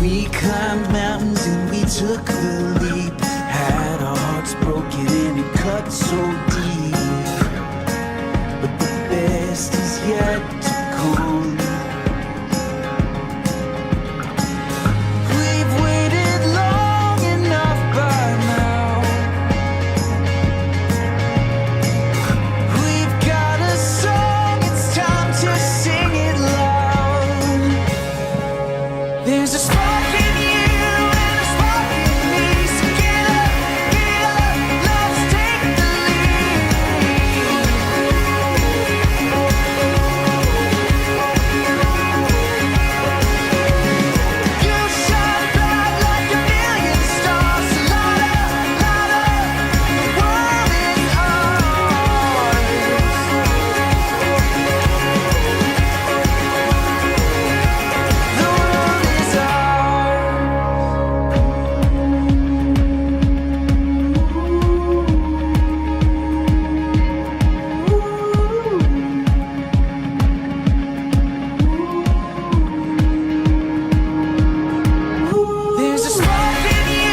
We climbed mountains and we took the leap. Had our hearts broken and it cut so deep. But the best is yet to come. We've waited long enough by now. We've got a song, it's time to sing it loud. There's a spark in you and a spark in me. So get up, let's take the lead. You shine bright like a million stars. Light up, the world is ours. The world is ours. There's a spark in you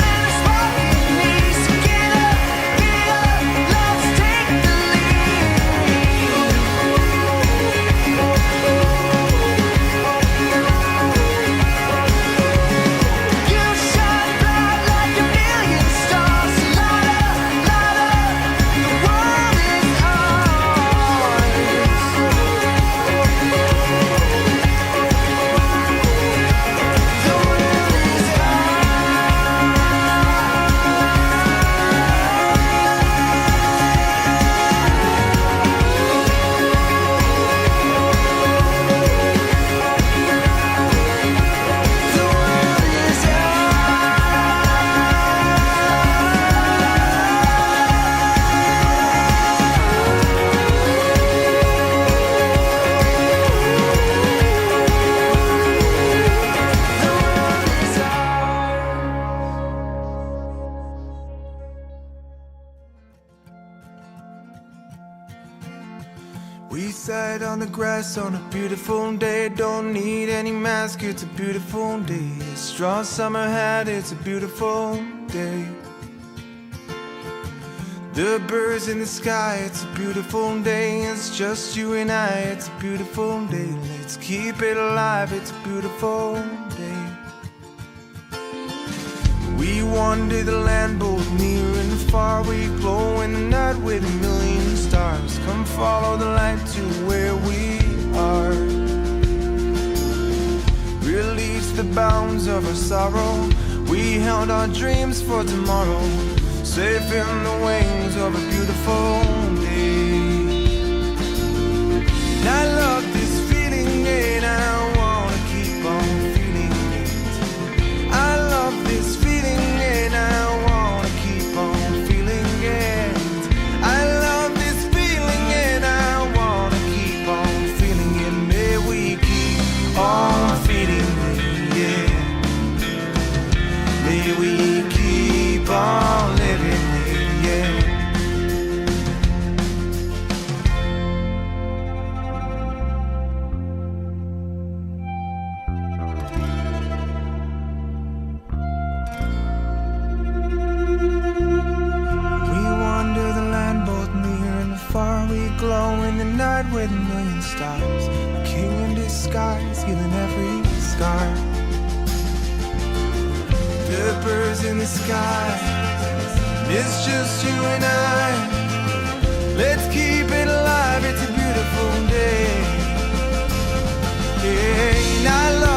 and a spark in me. So get up, let's take the lead. You shine bright like a million stars. Light up, the world is ours. The world is We sat on the grass on a beautiful day. Don't need any mask, it's a beautiful day. A straw summer hat, it's a beautiful day. The birds in the sky, it's a beautiful day. It's just you and I, it's a beautiful day. Let's keep it alive, it's a beautiful day. We wander the land both near and far. We glow in the night with a million stars. Come follow the light to where we are. Release the bounds of our sorrow. We held our dreams for tomorrow. Safe in the wings of a beautiful day. And I love this feeling and I wanna keep on feeling it. I love this feeling and I wanna keep on feeling it. I love this feeling and I wanna keep on feeling it. May we keep on feeling it, yeah. May we keep on living it, yeah. We wander the land both near and far. We glow in the night with a million stars. A king in disguise, healing every scar. The birds in the sky, it's just you and I. Let's keep it alive, it's a beautiful day. Yeah, and I love